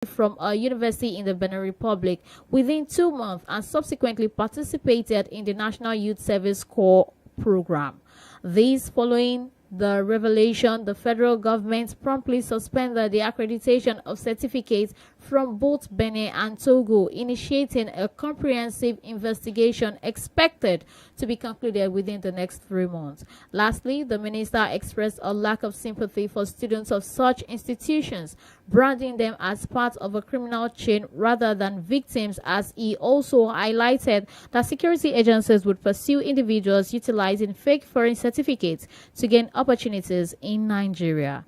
from a university in the Benin Republic within 2 months and subsequently participated in the National Youth Service Corps program. This following the revelation, the federal government promptly suspended the accreditation of certificates from both Benin and Togo, initiating a comprehensive investigation expected to be concluded within the next 3 months. Lastly, the minister expressed a lack of sympathy for students of such institutions, branding them as part of a criminal chain rather than victims, as he also highlighted that security agencies would pursue individuals utilizing fake foreign certificates to gain opportunities in Nigeria.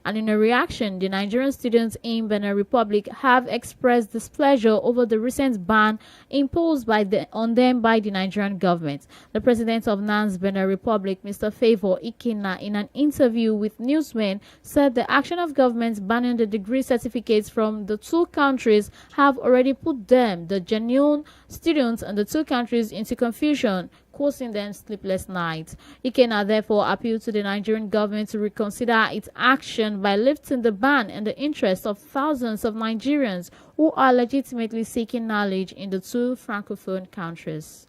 And in a reaction, the Nigerian students in Benin Republic have expressed displeasure over the recent ban imposed on them by the Nigerian government. The president of NANS Benin Republic, Mr. Favor Ikena, in an interview with newsmen, said the action of governments banning the degree certificates from the two countries have already put them, the genuine students in the two countries, into confusion, causing them sleepless nights. Ikena therefore appealed to the Nigerian government to reconsider its action by lifting the ban in the interest of thousands of Nigerians who are legitimately seeking knowledge in the two francophone countries.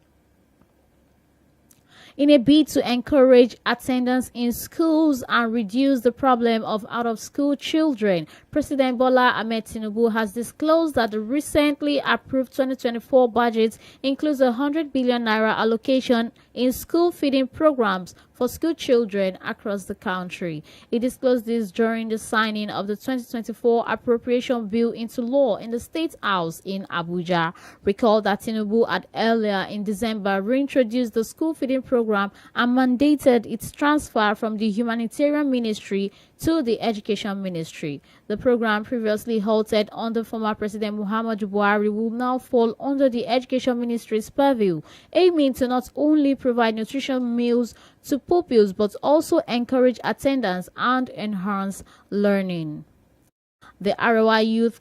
In a bid to encourage attendance in schools and reduce the problem of out-of-school children, President Bola Ahmed Tinubu has disclosed that the recently approved 2024 budget includes a 100 billion naira allocation in school feeding programs for school children across the country. He disclosed this during the signing of the 2024 appropriation bill into law in the State House in Abuja. Recall that Tinubu had earlier in December reintroduced the school feeding program and mandated its transfer from the Humanitarian Ministry to the Education Ministry. The program, previously halted under former President Muhammadu Buhari, will now fall under the Education Ministry's purview, aiming to not only provide nutritious meals to pupils but also encourage attendance and enhance learning. The ROI Youth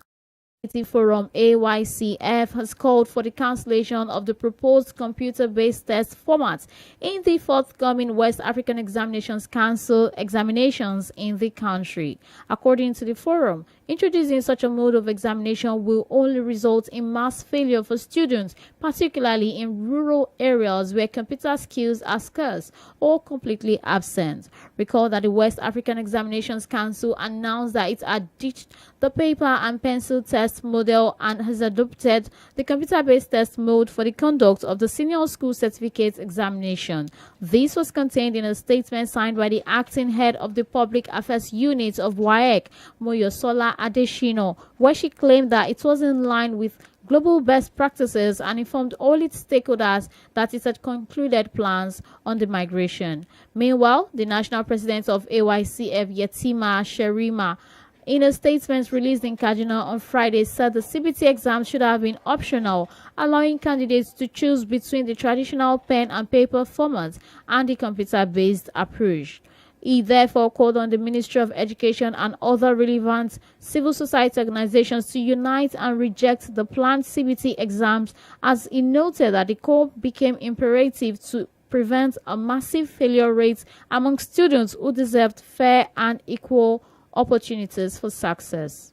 Forum AYCF has called for the cancellation of the proposed computer-based test format in the forthcoming West African Examinations Council examinations in the country. According to the forum, introducing such a mode of examination will only result in mass failure for students, particularly in rural areas where computer skills are scarce or completely absent. Recall that the West African Examinations Council announced that it had ditched the paper and pencil test model and has adopted the computer-based test mode for the conduct of the senior school certificate examination. This was contained in a statement signed by the acting head of the public affairs unit of WAEC, Moyosola Adeshino, where she claimed that it was in line with global best practices and informed all its stakeholders that it had concluded plans on the migration. Meanwhile, the national president of AYCF, Yetima Sherima, in a statement released in Kaduna on Friday, said the CBT exam should have been optional, allowing candidates to choose between the traditional pen and paper format and the computer-based approach. He therefore called on the Ministry of Education and other relevant civil society organizations to unite and reject the planned CBT exams, as he noted that the call became imperative to prevent a massive failure rate among students who deserved fair and equal opportunities for success.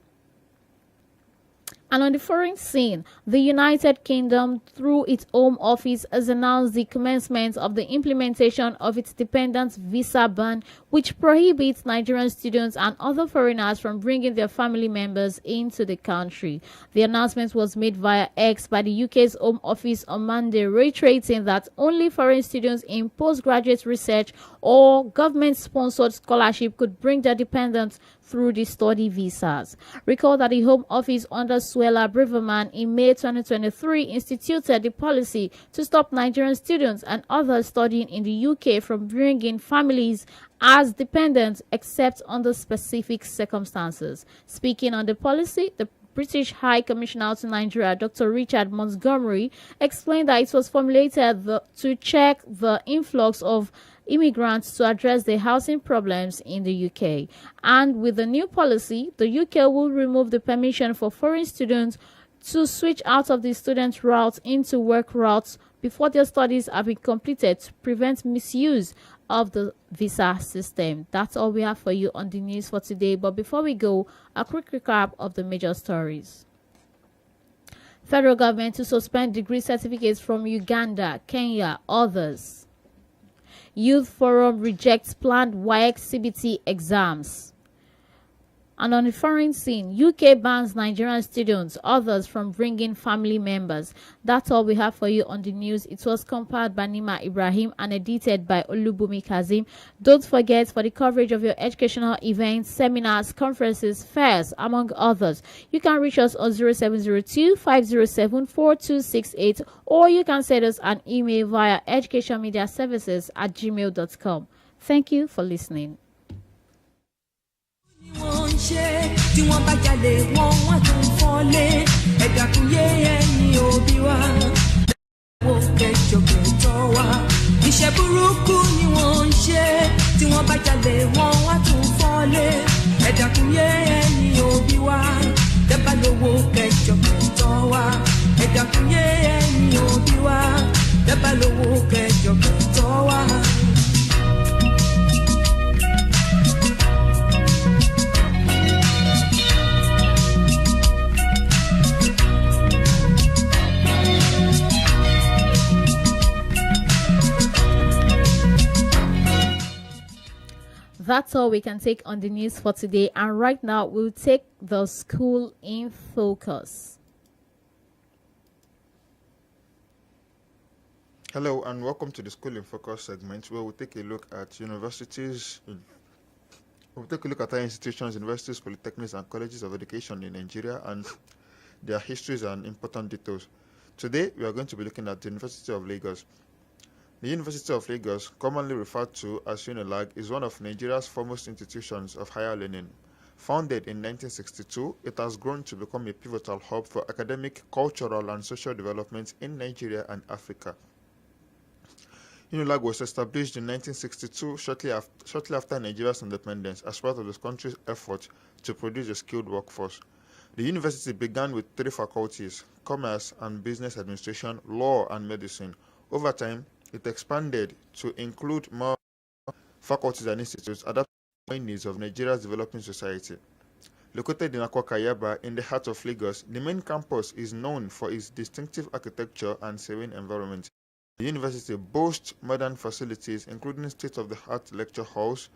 And on the foreign scene, the United Kingdom, through its Home Office, has announced the commencement of the implementation of its dependent visa ban, which prohibits Nigerian students and other foreigners from bringing their family members into the country. The announcement was made via X by the UK's Home Office on Monday, reiterating that only foreign students in postgraduate research or government-sponsored scholarship could bring their dependents through the study visas. Recall that the Home Office under Suella Braverman in May 2023 instituted the policy to stop Nigerian students and others studying in the UK from bringing families as dependents except under specific circumstances. Speaking on the policy, the British High Commissioner to Nigeria, Dr. Richard Montgomery, explained that it was formulated to check the influx of immigrants to address the housing problems in the UK. And with the new policy, the UK will remove the permission for foreign students to switch out of the student route into work routes before their studies have been completed to prevent misuse of the visa system. That's all we have for you on the news for today. But before we go, a quick recap of the major stories. Federal government to suspend degree certificates from Uganda, Kenya, others. Youth Forum rejects planned WAEC CBT exams. And on the foreign scene, UK bans Nigerian students, others from bringing family members. That's all we have for you on the news. It was compiled by Nima Ibrahim and edited by OLUBUNMI KAZEEM. Don't forget, for the coverage of your educational events, seminars, conferences, fairs, among others, you can reach us on 0702-507-4268, or you can send us an email via educationmediaservices@gmail.com. Thank you for listening. tí wọ́n bá jalè wọ́n tún fọ́lé ẹ̀dàkúnyé ẹ̀yìn òbí wa wo kẹjọkẹjọ wa iṣẹ́ burúkú ni wọ́n ń ṣe tí wọ́n bá jalè wọ́n tún fọ́lé ẹ̀dàkúnyé ẹ̀yìn òbí wa dẹ́gbà lówó kẹjọkẹjọ wa ẹ̀dàkúnyé ẹ̀yìn òbí wa dẹ́gbà lówó kẹjọkẹjọ wa. That's all we can take on the news for today. And right now, we'll take the school in focus. Hello and welcome to the School in Focus segment, where we'll take a look at universities. We'll take a look at our institutions, universities, polytechnics, and colleges of education in Nigeria and their histories and important details. Today, we are going to be looking at the University of Lagos. The University of Lagos, commonly referred to as UNILAG, is one of Nigeria's foremost institutions of higher learning. Founded in 1962, it has grown to become a pivotal hub for academic, cultural, and social development in Nigeria and Africa. UNILAG was established in 1962, shortly after Nigeria's independence, as part of the country's effort to produce a skilled workforce. The university began with 3 faculties: commerce and business administration, law, and medicine. Over time, it expanded to include more faculties and institutes adapted to the needs of Nigeria's developing society. Located in Akwakayaba, in the heart of Lagos, the main campus is known for its distinctive architecture and serene environment. The university boasts modern facilities, including state-of-the-art lecture halls,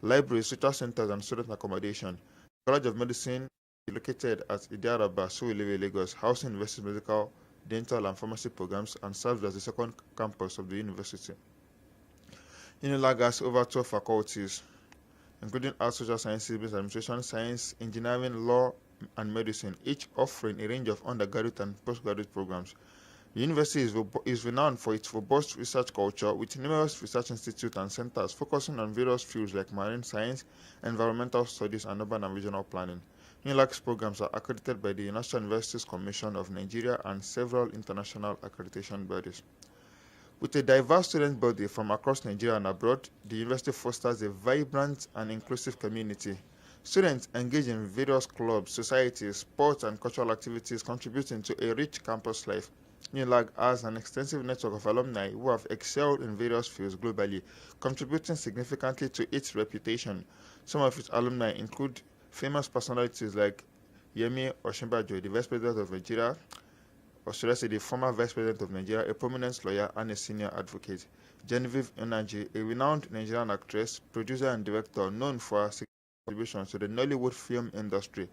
libraries, research centers, and student accommodation. The College of Medicine is located at Idiaraba, Suwelewe, Lagos, housing university's medical, dental, and pharmacy programs, and serves as the second campus of the university. UNILAG has over 12 faculties, including arts, social sciences, business administration, science, engineering, law, and medicine, each offering a range of undergraduate and postgraduate programs. The university is renowned for its robust research culture, with numerous research institutes and centers focusing on various fields like marine science, environmental studies, and urban and regional planning. UNILAG's programs are accredited by the National Universities Commission of Nigeria and several international accreditation bodies. With a diverse student body from across Nigeria and abroad, the university fosters a vibrant and inclusive community. Students engage in various clubs, societies, sports, and cultural activities, contributing to a rich campus life. UNILAG has an extensive network of alumni who have excelled in various fields globally, contributing significantly to its reputation. Some of its alumni include famous personalities like Yemi Osinbajo, the Vice President of Nigeria, or should I say the former Vice President of Nigeria, a prominent lawyer and a senior advocate. Genevieve Onaji, a renowned Nigerian actress, producer, and director known for her contributions to the Nollywood film industry.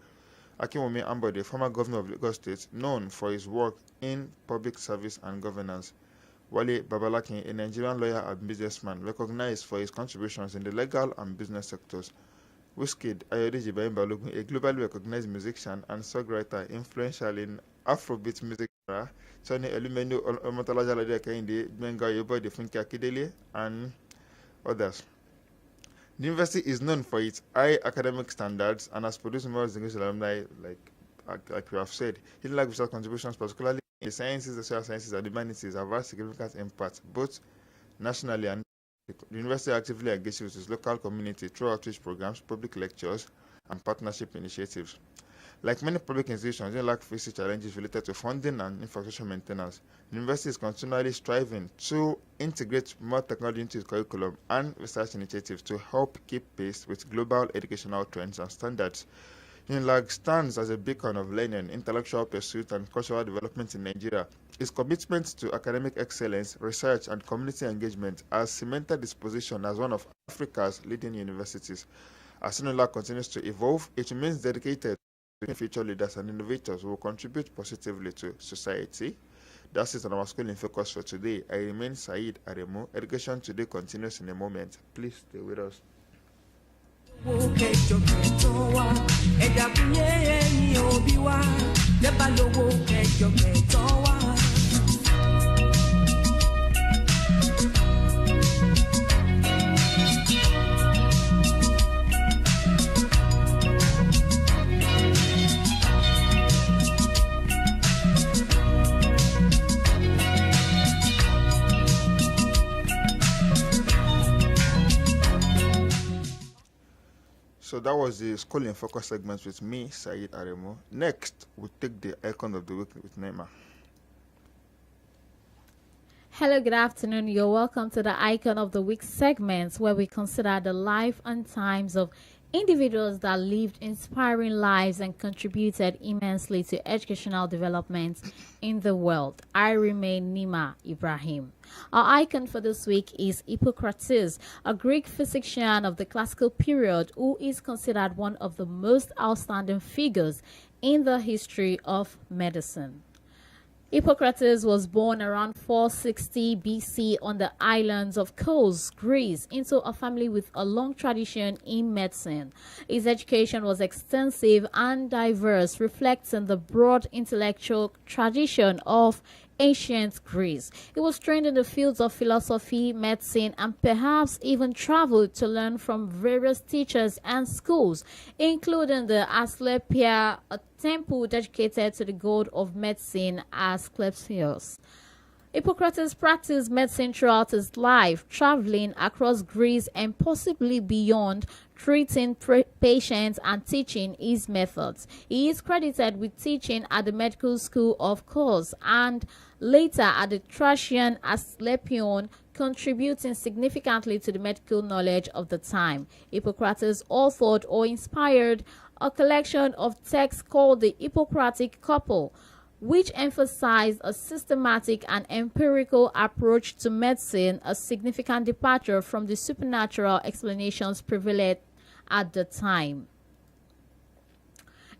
Akinwumi Ambode, former governor of Lagos State, known for his work in public service and governance. Wale Babalakin, a Nigerian lawyer and businessman, recognized for his contributions in the legal and business sectors. Wizkid Ayodeji Balogun, a globally recognized musician and songwriter influential in Afrobeat music era, Sani Elumenu Omotalaja Lade Kehinde, Gbenga Oyebode, Funke Akindele, and others. The university is known for its high academic standards and has produced numerous distinguished alumni, like we have said. UNILAG research contributions, particularly in the sciences, the social sciences, and humanities, have had significant impact both nationally and the university actively engages with its local community through outreach programs, public lectures, and partnership initiatives. Like many public institutions, Unilag faces challenges related to funding and infrastructure maintenance. The university is continually striving to integrate more technology into its curriculum and research initiatives to help keep pace with global educational trends and standards. Unilag stands as a beacon of learning, intellectual pursuit, and cultural development in Nigeria. Its commitment to academic excellence, research, and community engagement has cemented its position as one of Africa's leading universities. As Unilag continues to evolve, it remains dedicated to future leaders and innovators who will contribute positively to society. That's it on our School in Focus for today. I remain Saeed Aremu. Education Today continues in a moment. Please stay with us. So that was the School in Focus segment with me, Saeed Aremu. Next, we'll take the icon of the week with Neema. Hello, good afternoon. You're welcome to the Icon of the Week segment where we consider the life and times of individuals that lived inspiring lives and contributed immensely to educational development in the world. I remain Nima Ibrahim. Our icon for this week is Hippocrates, a Greek physician of the classical period who is considered one of the most outstanding figures in the history of medicine. Hippocrates was born around 460 BC on the islands of Kos, Greece, into a family with a long tradition in medicine. His education was extensive and diverse, reflecting the broad intellectual tradition of ancient Greece. He was trained in the fields of philosophy, medicine, and perhaps even traveled to learn from various teachers and schools, including the Asclepia, a temple dedicated to the god of medicine Asclepius. Hippocrates practiced medicine throughout his life, traveling across Greece and possibly beyond, treating patients and teaching his methods. He is credited with teaching at the medical school of Kos and later at the Thracian Asclepion, contributing significantly to the medical knowledge of the time. Hippocrates authored or inspired a collection of texts called the Hippocratic Couple, which emphasized a systematic and empirical approach to medicine, a significant departure from the supernatural explanations prevalent at the time.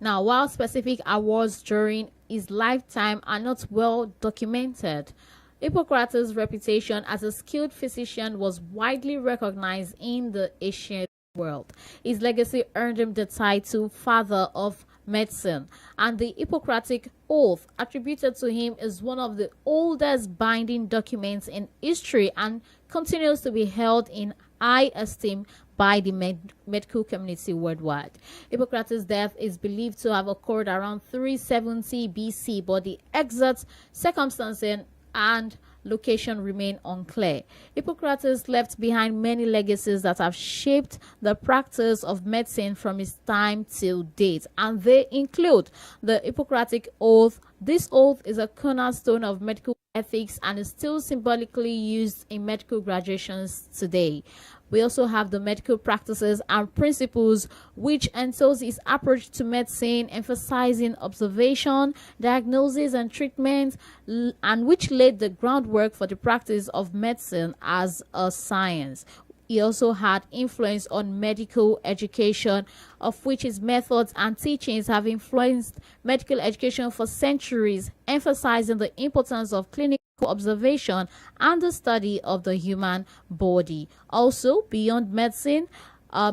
Now, while specific awards during his lifetime are not well documented, Hippocrates' reputation as a skilled physician was widely recognized in the ancient world. His legacy earned him the title Father of Medicine, and the Hippocratic Oath attributed to him is one of the oldest binding documents in history and continues to be held in high esteem by the medical community worldwide. Hippocrates' death is believed to have occurred around 370 BC, but the exact circumstances and location remain unclear. Hippocrates left behind many legacies that have shaped the practice of medicine from his time till date, and they include the Hippocratic Oath. This oath is a cornerstone of medical ethics and is still symbolically used in medical graduations today. We also have the medical practices and principles, which entails his approach to medicine, emphasizing observation, diagnosis, and treatment, and which laid the groundwork for the practice of medicine as a science. He also had influence on medical education, of which his methods and teachings have influenced medical education for centuries, emphasizing the importance of clinical observation and the study of the human body. Also, beyond medicine,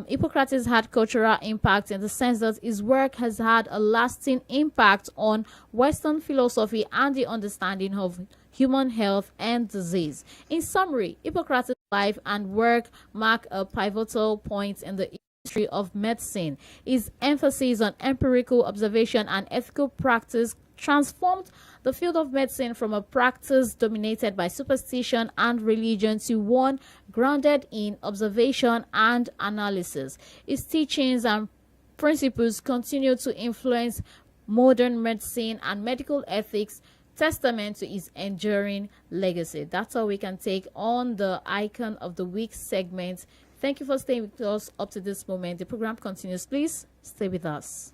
Hippocrates had cultural impact in the sense that his work has had a lasting impact on Western philosophy and the understanding of human health and disease. In summary, Hippocrates' life and work mark a pivotal point in the history of medicine. His emphasis on empirical observation and ethical practice transformed the field of medicine from a practice dominated by superstition and religion to one grounded in observation and analysis. His teachings and principles continue to influence modern medicine, and medical ethics, testament to his enduring legacy. That's all we can take on the Icon of the Week segment. Thank you for staying with us up to this moment. The program continues. Please stay with us.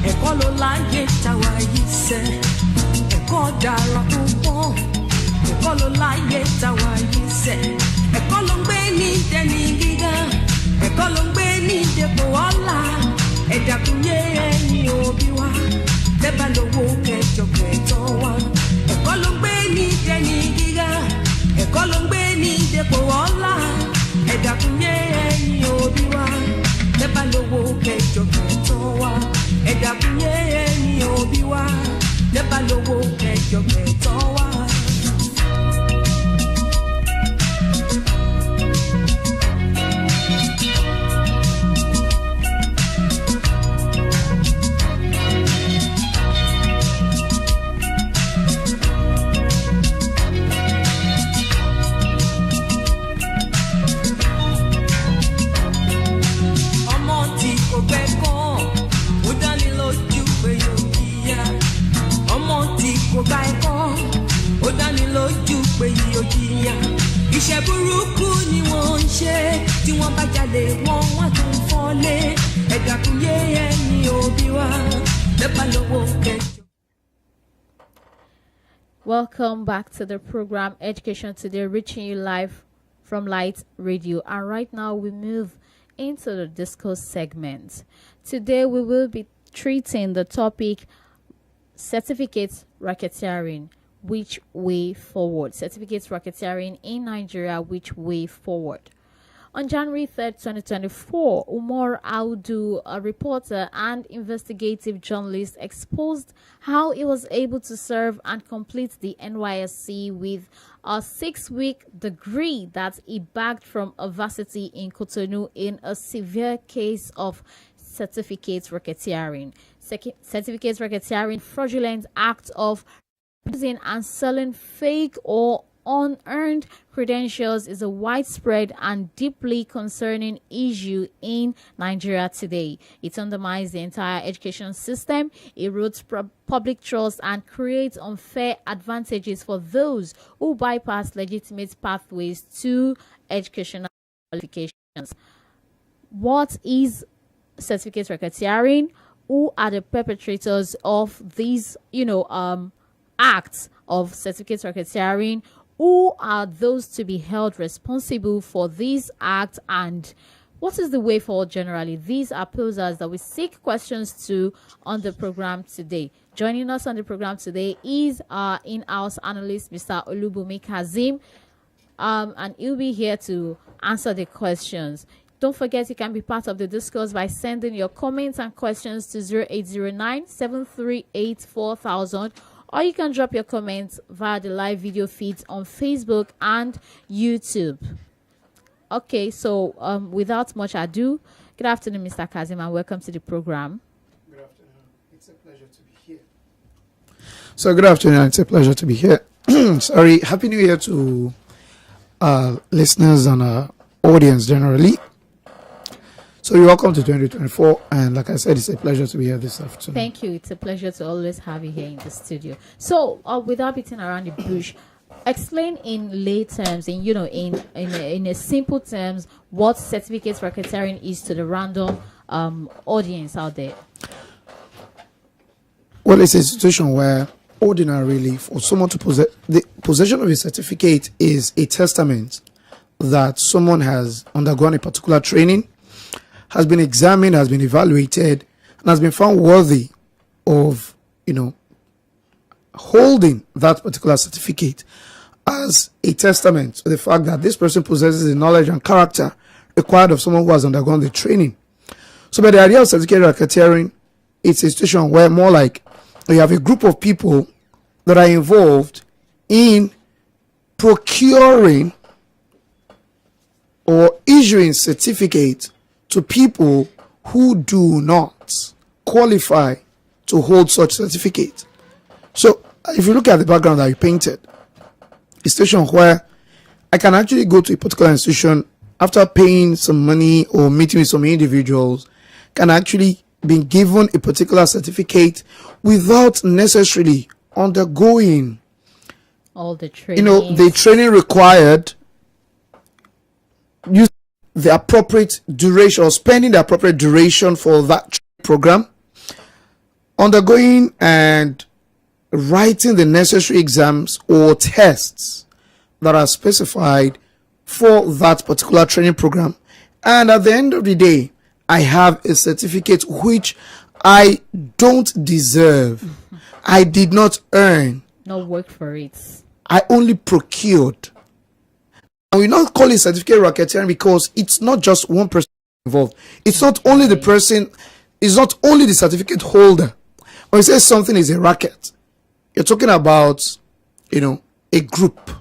Ẹ̀kọ́ ló láyé táwa yìí sẹ́, ẹ̀kọ́ dára púpọ̀. Ẹ̀kọ́ ló láyé táwa yìí sẹ́, ẹ̀kọ́ ló ń gbé ní dẹni gíga, ẹ̀kọ́ ló ń gbé ní dépò ọlá. Ẹ dákun yé ẹ̀yin òbí wa, tẹ́ bá lówó kẹjọ kẹtọ́ wa. Ẹ̀kọ́ ló ń gbé ní dẹni gíga, ẹ̀kọ́ ló ń gbé ní dépò ọlá. Ẹ dákun yé ẹ̀yin òbí wa, tẹ́ bá lówó kẹjọ kẹtọ́ wa. Ẹ dákun yé ẹ̀yin òbí wa, tẹ́ bá lówó kẹjọ kẹtọ́ wa. Ọmọ tí kò gbẹ́kọ̀, ó dání lójú pé yóò jìyà. Ọmọ tí kò gba ẹ̀kọ́, ó dání lójú pé yóò jìyà. Iṣẹ́ burúkú ni wọ́n ń ṣe, tí wọ́n bá jalè wọ́n tún fọ́lé. Ẹ dákun yé ẹ̀yin òbí wa, lẹ́bà lówó kẹjọ. Welcome back to the program Education Today, reaching you live from Light Radio. And right now we move into the discourse segment. Today we will be treating the topic certificate racketeering, which way forward? Certificate racketeering in Nigeria, which way forward? On January 3rd, 2024, Umar Audu, a reporter and investigative journalist, exposed how he was able to serve and complete the NYSC with a 6-week degree that he bagged from a varsity in Cotonou in a severe case of certificate racketeering. Certificate racketeering, fraudulent act of using and selling fake or unearned credentials, is a widespread and deeply concerning issue in Nigeria today. It undermines the entire education system, erodes public trust, and creates unfair advantages for those who bypass legitimate pathways to educational qualifications. What is certificate racketeering? Who are the perpetrators of these, acts of certificate racketeering? Who are those to be held responsible for these acts, and what is the way forward generally? These are posers that we seek questions to on the program today. Joining us on the program today is our in-house analyst, Mr. OLUBUNMI KAZEEM, and he'll be here to answer the questions. Don't forget you can be part of the discourse by sending your comments and questions to 0809-738-4000, or you can drop your comments via the live video feeds on Facebook and YouTube. Okay, so without much ado, good afternoon, Mr. KAZEEM, and welcome to the program. Good afternoon. It's a pleasure to be here. So good afternoon. It's a pleasure to be here. Sorry. Happy New Year to listeners and audience generally. So you're welcome to 2024, and like I said, it's a pleasure to be here this afternoon. Thank you. It's a pleasure to always have you here in the studio. So without beating around the bush, explain in lay terms, in a simple terms, what certificate racketeering is to the random audience out there. Well, it's a situation where ordinarily for someone to possess the possession of a certificate is a testament that someone has undergone a particular training, has been examined, has been evaluated, and has been found worthy of, holding that particular certificate as a testament to the fact that this person possesses the knowledge and character required of someone who has undergone the training. So by the idea of certificate racketeering, it's a situation where more like you have a group of people that are involved in procuring or issuing certificate to people who do not qualify to hold such certificate. So if you look at the background that you painted, a situation where I can actually go to a particular institution after paying some money or meeting with some individuals, can actually be given a particular certificate without necessarily undergoing all the training, the training required, use the appropriate duration or spending the appropriate duration for that program, undergoing and writing the necessary exams or tests that are specified for that particular training program, and at the end of the day I have a certificate which I don't deserve. I did not earn, not work for it, I only procured. And we not call it certificate racketeering because it's not just one person involved. It's not only the person, it's not only the certificate holder. When you say something is a racket, you're talking about, a group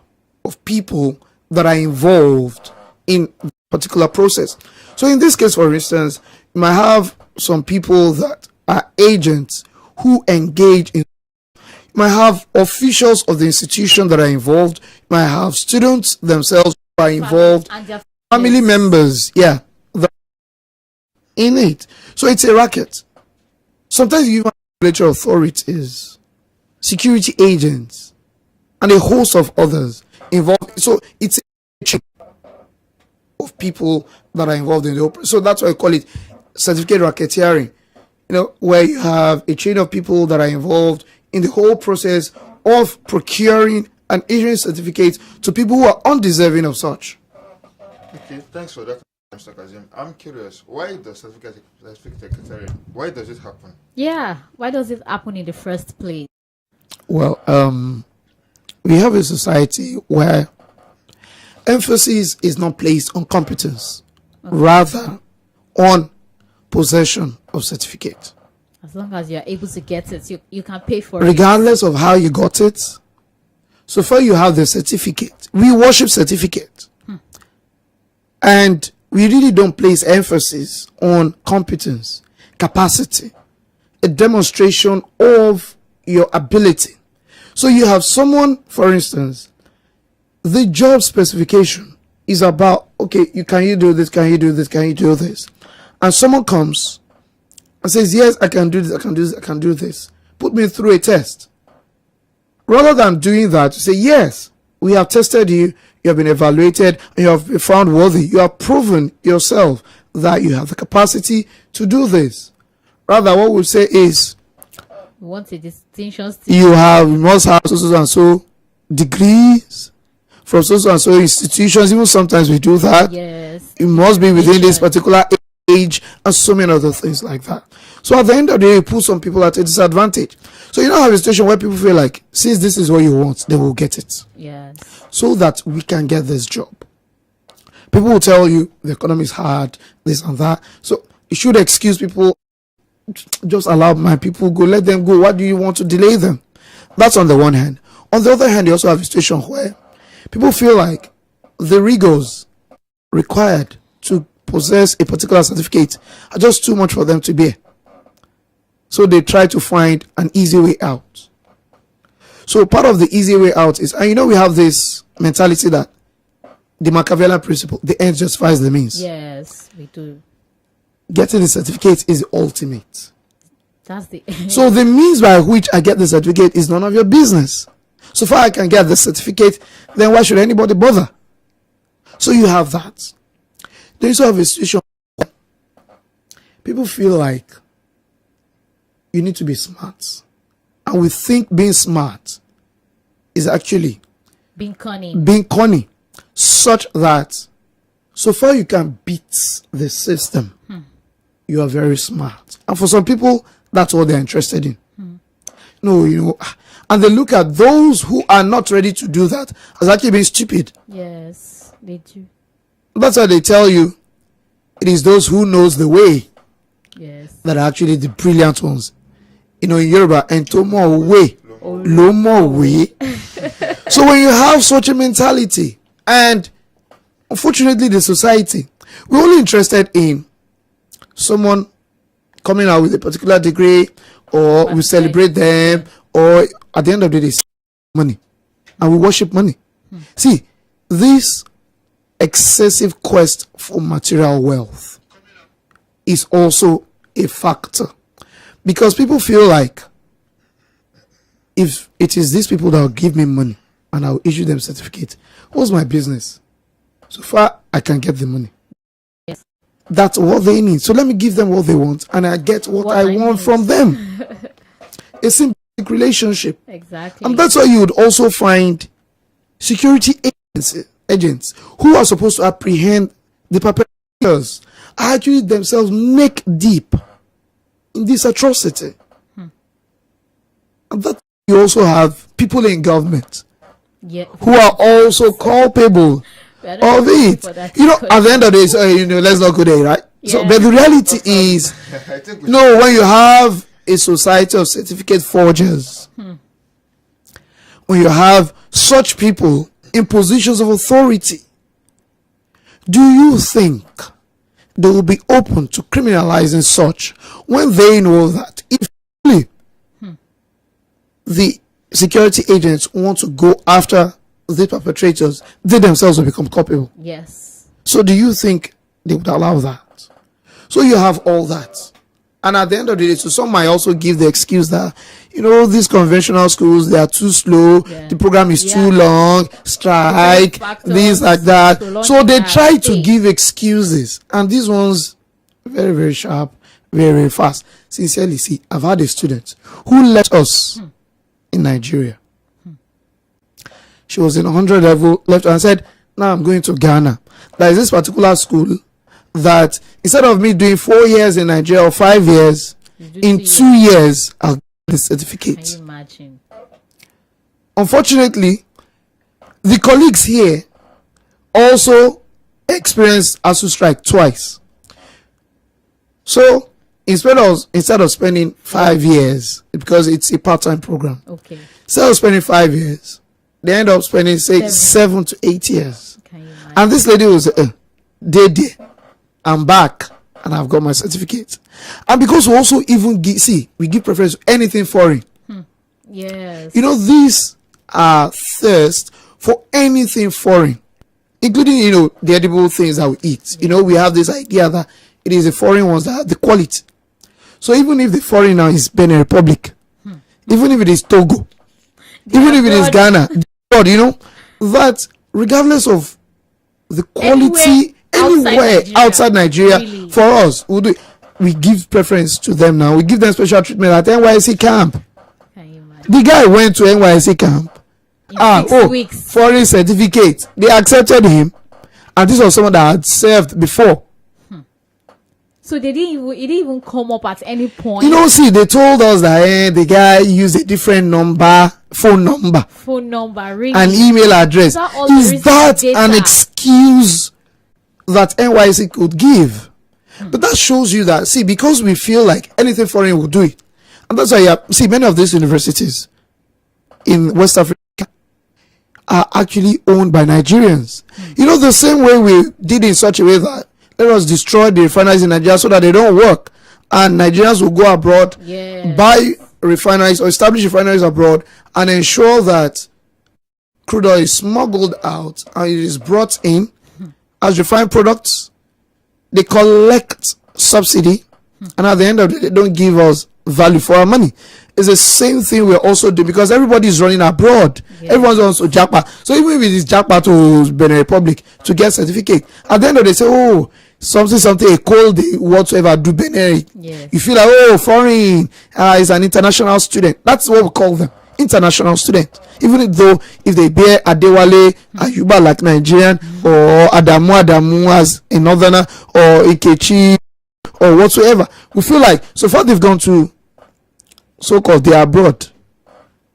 of people that are involved in a particular process. So in this case, for instance, you might have some people that are agents who engage in, you might have officials of the institution that are involved, you might have students themselves who are involved, and their family members, that are in it. So it's a racket. Sometimes you even have regulatory authorities, security agents, and a host of others involved. So it's a chain of people that are involved in the operation. So that's why I call it certificate racketeering. Where you have a chain of people that are involved in the whole process of procuring and issuing certificates to people who are undeserving of such. Okay, thanks for that, Mr. KAZEEM. I'm curious, why does certificate racketeering? Why does it happen? Yeah, why does it happen in the first place? Well, we have a society where emphasis is not placed on competence, rather on possession of certificate. As long as you're able to get it, you can pay for it. Regardless of how you got it, so far you have the certificate. We worship certificate. And we really don't place emphasis on competence, capacity, a demonstration of your ability. So you have someone, for instance, the job specification is about, okay, can you do this, can you do this, can you do this? And someone comes and says, yes, I can do this, I can do this, I can do this. Put me through a test. Rather than doing that, you say, yes, we have tested you, you have been evaluated, and you have been found worthy. You have proven yourself that you have the capacity to do this. Rather, what we say is, we want a distinction. You must have so and so degrees from so and so institutions. Even sometimes we do that. Yes. You must be within this particular age and so many other things like that. So at the end of the day, you put some people at a disadvantage. So you don't have a situation where people feel like, since this is what you want, they will get it. Yes. So that we can get this job. People will tell you the economy is hard, this and that. So you should excuse people. Just allow my people go, let them go. Why do you want to delay them? That's on the one hand. On the other hand, you also have a situation where people feel like the rigors required to possess a particular certificate are just too much for them to bear. So they try to find an easy way out. So part of the easy way out is, and we have this mentality that the Machiavellian principle, the end justifies the means. Yes, we do. Getting the certificate is the ultimate. That's the So the means by which I get the certificate is none of your business. So far I can get the certificate, then why should anybody bother? So you have that. Then you also have a situation where people feel like you need to be smart. And we think being smart is actually being cunning. Being cunning, such that so far you can beat the system. You are very smart. And for some people, that's what they're interested in. No, and they look at those who are not ready to do that as actually being stupid. Yes, they do. That's why they tell you it is those who knows the way that are actually the brilliant ones. In Yoruba, and to more way, lo more way. So when you have such a mentality, and unfortunately the society, we're only interested in someone coming out with a particular degree, or we celebrate them, or at the end of the day, money, and we worship money. See, this excessive quest for material wealth is also a factor, because people feel like if it is these people that will give me money and I'll issue them certificate, what's my business? So far I can get the money. Yes. That's what they need, so let me give them what they want and I get what I want from them. A simple relationship. Exactly. And that's why you would also find security agents who are supposed to apprehend the perpetrators are actually themselves neck deep in this atrocity. And that you also have people in government who are also culpable of it. You know, at the end of the day, let's not go there, right? Yeah. So, but the reality is, when you have a society of certificate forgers, when you have such people in positions of authority, do you think they will be open to criminalizing such when they know that if the security agents want to go after the perpetrators, they themselves will become culpable? Yes. So do you think they would allow that? So you have all that. And at the end of the day, so some might also give the excuse that, these conventional schools, they are too slow, the program is too long, strike, things like that. So they try to give excuses. And these ones, very, very sharp, very, very fast. Sincerely, see, I've had a student who left us in Nigeria. She was in 100 level, left and said, now I'm going to Ghana. There is this particular school that instead of me doing 4 years in Nigeria or 5 years, in 2 years, I'll get the certificate. Can you imagine? Unfortunately, the colleagues here also experienced ASU strike twice. So instead of spending 5 years, because it's a part-time program, instead of spending 5 years, they end up spending, say, 7 to 8 years. And this lady was I'm back and I've got my certificate. And because we also even we give preference to anything foreign. Yes. These are thirst for anything foreign, including, the edible things that we eat. We have this idea that it is the foreign ones that have the quality. So even if the foreign now is Benin Republic, even if it is Togo, even if it is Ghana, that regardless of the quality anywhere outside Nigeria, really, for us, we give preference to them now. We give them special treatment at NYSC camp. The guy went to NYSC camp. In 6 weeks. Foreign certificate. They accepted him, and this was someone that had served before. So it didn't even come up at any point. They told us that the guy used a different phone number, really, an email address. Is that an excuse that NYC could give? But that shows you that, because we feel like anything foreign will do it. And that's why many of these universities in West Africa are actually owned by Nigerians. The same way we did in such a way that let us destroy the refineries in Nigeria so that they don't work, and Nigerians will go abroad, buy refineries or establish refineries abroad, and ensure that crude oil is smuggled out and it is brought in as refined products. They collect subsidy, and at the end of the day, they don't give us value for our money. It's the same thing we're also doing, because everybody is running abroad. Everyone wants to jackpot. So even if it is jackpot to Benin Republic to get certificate, at the end of the day, say, something, a cold whatsoever, do Benin. You feel like, foreign, is an international student. That's what we call them, international student. Even though if they bear Adewale, Ayuba like Nigerian, or Adamu as a northerner, or Ikechi, or whatsoever, we feel like, so far they've gone to so-called, they are abroad,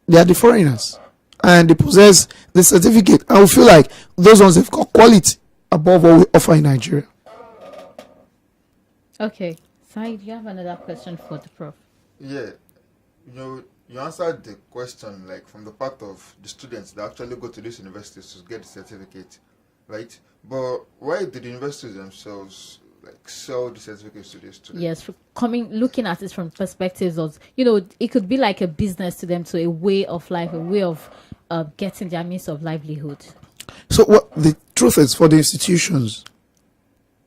they are the foreigners, and they possess the certificate, and we feel like those ones have got quality above what we offer in Nigeria. Okay, Said, do you have another question for the prof? Yeah, You answered the question, like, from the part of the students that actually go to these universities to get the certificate, right? But why did the universities themselves like sell the certificates to these students? Yes, looking at it from perspectives of, it could be like a business to them, so a way of life, a way of getting their means of livelihood. So what the truth is, for the institutions,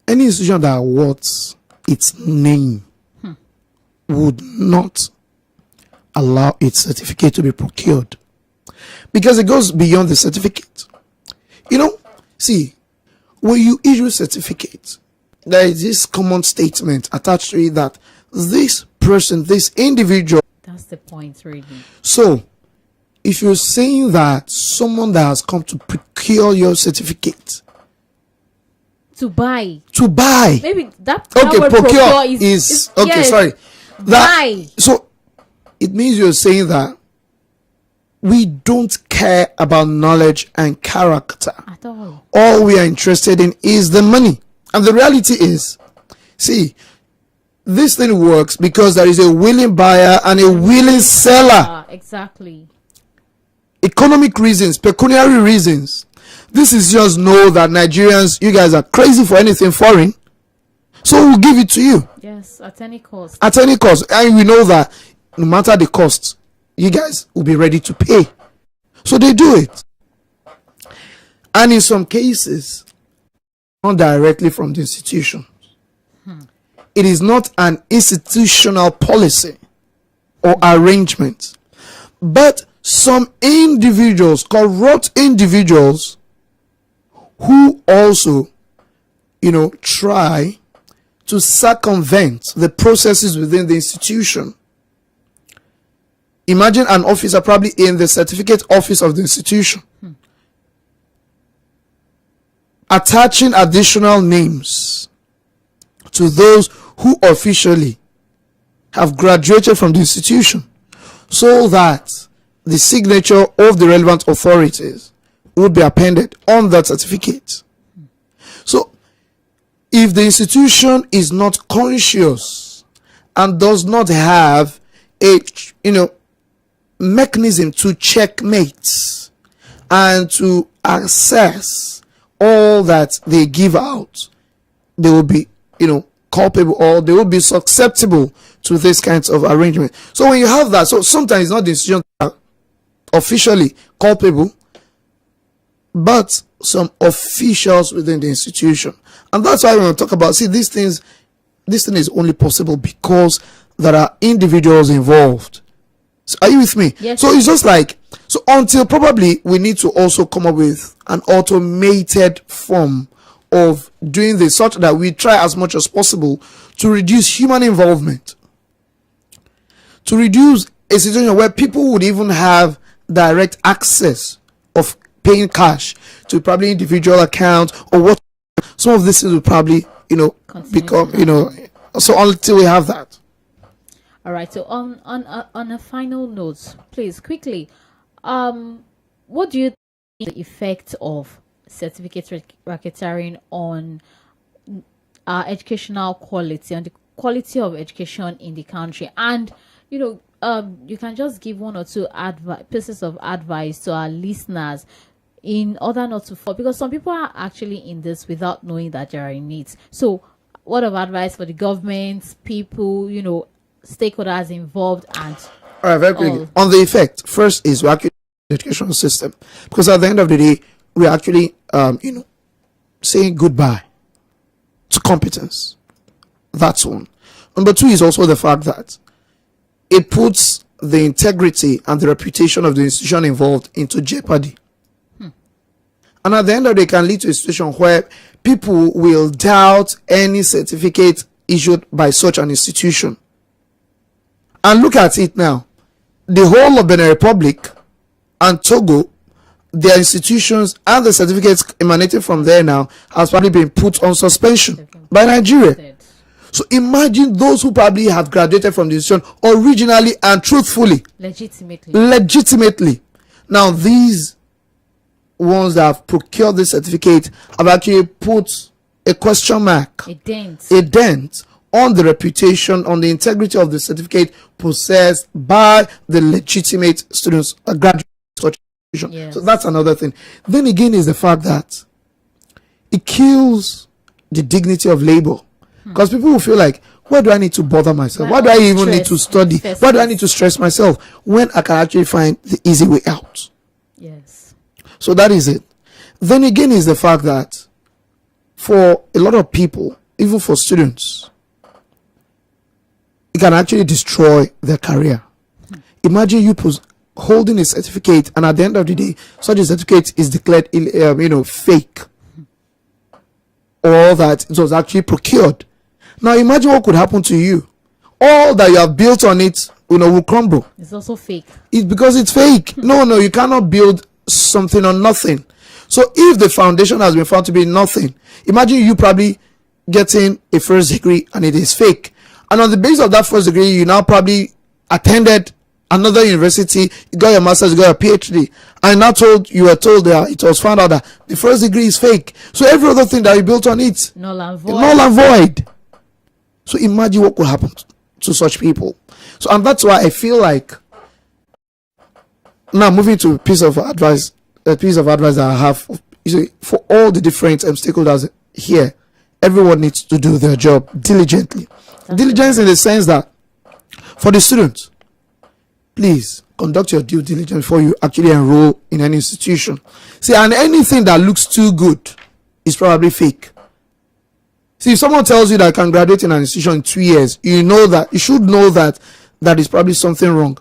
any institution that awards its name would not allow its certificate to be procured, because it goes beyond the certificate. See, when you issue certificate, there is this common statement attached to it that this person, this individual. That's the point, really. So if you're saying that someone that has come to procure your certificate to buy maybe that okay, word procure is okay, yes, sorry, buy. So it means you're saying that we don't care about knowledge and character at all. All we are interested in is the money. And the reality is, see, this thing works because there is a willing buyer and a willing seller. Exactly. Economic reasons, pecuniary reasons. This is just know that Nigerians, you guys are crazy for anything foreign, so we'll give it to you. Yes, at any cost. At any cost. And we know that no matter the cost, you guys will be ready to pay. So they do it. And in some cases, not directly from the institution. It is not an institutional policy or arrangement, but some individuals, corrupt individuals, who also, try to circumvent the processes within the institution. Imagine an officer probably in the certificate office of the institution attaching additional names to those who officially have graduated from the institution, so that the signature of the relevant authorities would be appended on that certificate. So if the institution is not conscious and does not have a mechanism to checkmate and to assess all that they give out, they will be culpable, or they will be susceptible to this kinds of arrangement. So when you have that, so sometimes it's not the institution that are officially culpable, but some officials within the institution. And that's why when we talk about, see, this thing is only possible because there are individuals involved. So are you with me? Yes. So it's just like, so until probably we need to also come up with an automated form of doing this, such that we try as much as possible to reduce human involvement, to reduce a situation where people would even have direct access of paying cash to probably individual accounts or what. Some of this things will probably become so until we have that. All right, so on a final note, please quickly, what do you think the effect of certificate racketeering on our educational quality and the quality of education in the country? And you can just give one or two pieces of advice to our listeners in order not to fall, because some people are actually in this without knowing that they are in it. So what of advice for the government, people, stakeholders involved? And all right, very quickly on the effect. First is we actually the educational system, because at the end of the day, we're actually saying goodbye to competence. That's one. Number two is also the fact that it puts the integrity and the reputation of the institution involved into jeopardy. And at the end of the day, it can lead to a situation where people will doubt any certificate issued by such an institution. And look at it now. The whole of Benin Republic and Togo, their institutions and the certificates emanating from there now has probably been put on suspension by Nigeria. So imagine those who probably have graduated from the institution originally and truthfully. Legitimately. Now these ones that have procured the certificate have actually put a question mark, a dent on the reputation, on the integrity of the certificate possessed by the legitimate students, graduate institution. Yes. So that's another thing. Then again is the fact that it kills the dignity of labor, because people will feel like, why do I need to bother myself? Why do I even need to study? Why do I need to stress myself when I can actually find the easy way out? Yes. So that is it. Then again is the fact that for a lot of people, even for students, it can actually destroy their career. Imagine you holding a certificate, and at the end of the day, such a certificate is declared, fake, or that it was actually procured. Now imagine what could happen to you. All that you have built on it, will crumble. It's also fake. It's because it's fake. No, you cannot build something on nothing. So if the foundation has been found to be nothing, imagine you probably getting a first degree and it is fake. And on the basis of that first degree, you now probably attended another university, you got your master's, you got your PhD, and now you were told that it was found out that the first degree is fake. So every other thing that you built on it, null and void. Null and void. So imagine what could happen to such people. So, and that's why I feel like, now moving to a piece of advice that I have, for all the different stakeholders here, everyone needs to do their job diligently. Diligence in the sense that, for the students, please conduct your due diligence before you actually enroll in any institution. See, and anything that looks too good is probably fake. See, if someone tells you that I can graduate in an institution in 2 years, you should know that is probably something wrong.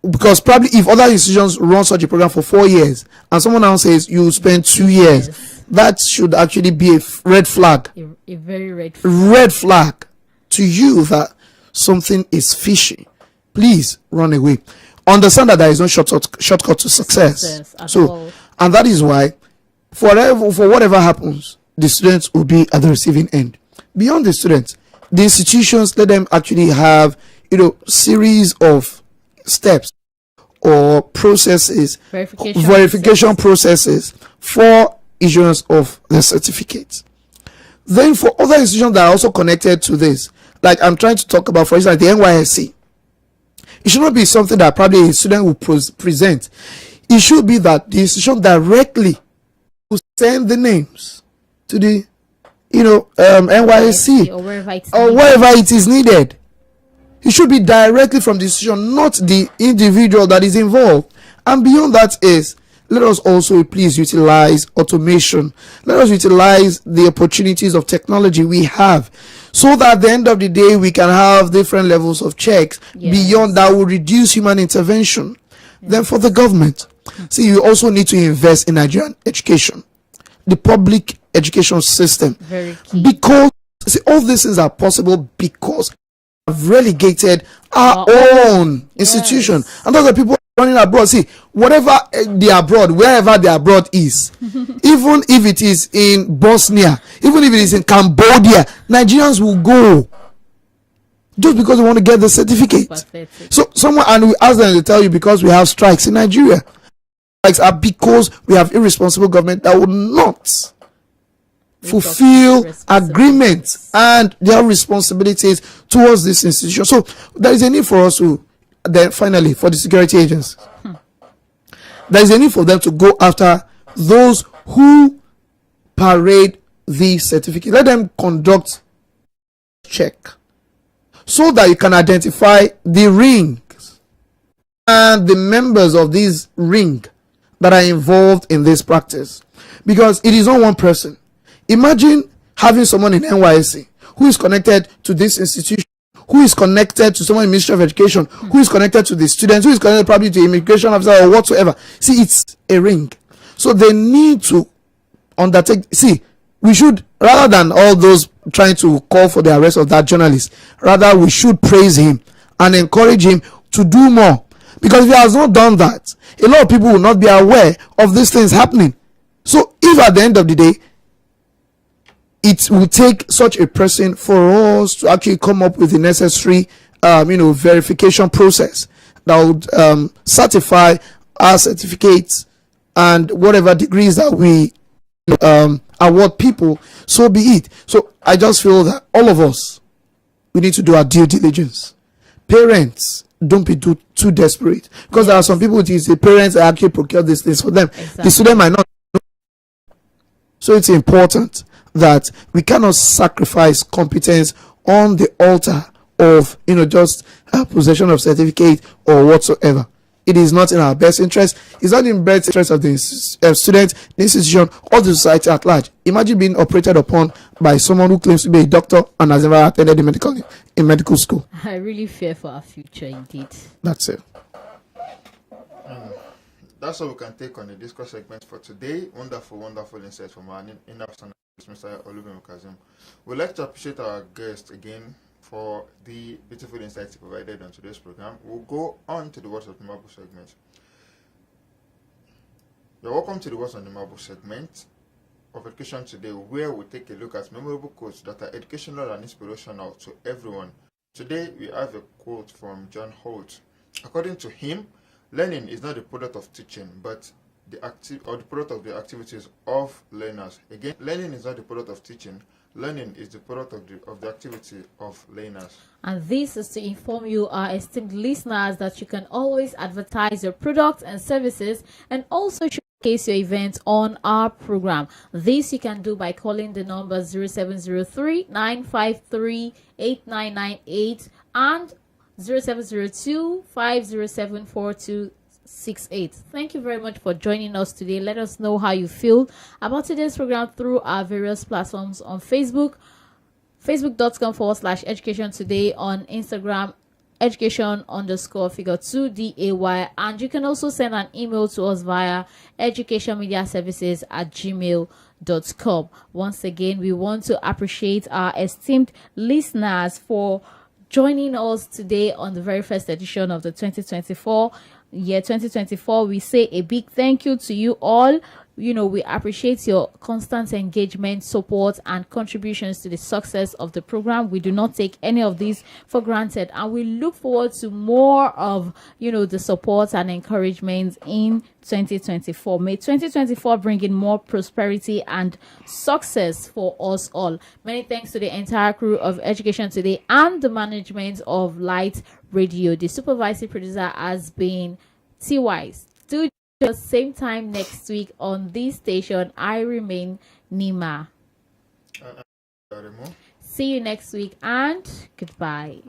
Because probably if other institutions run such a program for 4 years and someone now says you spend 2 years, that should actually be a red flag. A very red flag. Red flag to you that something is fishy. Please run away. Understand that there is no shortcut to success. And that is why, for whatever happens, the students will be at the receiving end. Beyond the students, the institutions, let them actually have series of steps or processes, verification processes for issuance of the certificates. Then for other institutions that are also connected to this, like I'm trying to talk about, for instance, the NYSC, it should not be something that probably a student will present. It should be that the institution directly will send the names to the NYSC or wherever it is needed. It should be directly from the institution, not the individual that is involved. And beyond that is, let us also please utilize automation. Let us utilize the opportunities of technology we have, so that at the end of the day we can have different levels of checks. Beyond that will reduce human intervention. Then for the government, see, you also need to invest in Nigerian education, the public education system. Very key. Because see, all these things are possible because we have relegated our own institution. And those are people running abroad. See, wherever wherever the abroad is, even if it is in Bosnia, even if it is in Cambodia, Nigerians will go just because they want to get the certificate. Pathetic. So and we ask them to tell you, because we have strikes in Nigeria. Strikes are because we have irresponsible government that will not fulfill agreements and their responsibilities towards this institution. So there is a need for us to, then finally, for the security agents, there is a need for them to go after those who parade the certificate. Let them conduct check so that you can identify the rings and the members of this ring that are involved in this practice, because it is not one person. Imagine having someone in NYSC who is connected to this institution, who is connected to someone in Ministry of Education, who is connected to the students, who is connected probably to immigration officer or whatsoever. See, it's a ring. So they need to undertake. See, we should, rather than all those trying to call for the arrest of that journalist, rather we should praise him and encourage him to do more. Because if he has not done that, a lot of people will not be aware of these things happening. So if at the end of the day, it will take such a person for us to actually come up with the necessary verification process that would certify our certificates and whatever degrees that we award people, so be it. So I just feel that all of us, we need to do our due diligence. Parents, don't be too desperate, because there are some people who say parents actually procure these things for them. Exactly. The student might not. So it's important that we cannot sacrifice competence on the altar of just possession of certificate or whatsoever. It is not in our best interest. It's not in the best interest of the student, the institution, or the society at large. Imagine being operated upon by someone who claims to be a doctor and has never attended a medical school. I really fear for our future, indeed. That's it. That's all we can take on the discourse segment for today. Wonderful insights from our in-house analyst, Mr. OLUBUNMI KAZEEM. We'd like to appreciate our guest again for the beautiful insights he provided on today's program. We'll go on to the Words of the Marble segment. You're welcome to the Words on the Marble segment of Education Today, where we take a look at memorable quotes that are educational and inspirational to everyone. Today, we have a quote from John Holt. According to him, learning is not the product of teaching, but the product of the activities of learners. Again, learning is not the product of teaching. Learning is the product of the activity of learners. And this is to inform you, our esteemed listeners, that you can always advertise your products and services and also showcase your events on our program. This you can do by calling the number 0703-953-8998 and 0702-507-4268. Thank you very much for joining us today. Let us know how you feel about today's program through our various platforms on Facebook, facebook.com/education today, on Instagram, education_figure2day, and you can also send an email to us via educationmediaservices@gmail.com. Once again, we want to appreciate our esteemed listeners for joining us today on the very first edition of the 2024. We say a big thank you to you all. We appreciate your constant engagement, support, and contributions to the success of the program. We do not take any of these for granted, and we look forward to more of the support and encouragement in 2024. May 2024 bring in more prosperity and success for us all. Many thanks to the entire crew of Education Today and the management of Light Radio. The supervisory producer has been T-Wise. Do the same time next week on this station. I remain Nima. See you next week and goodbye.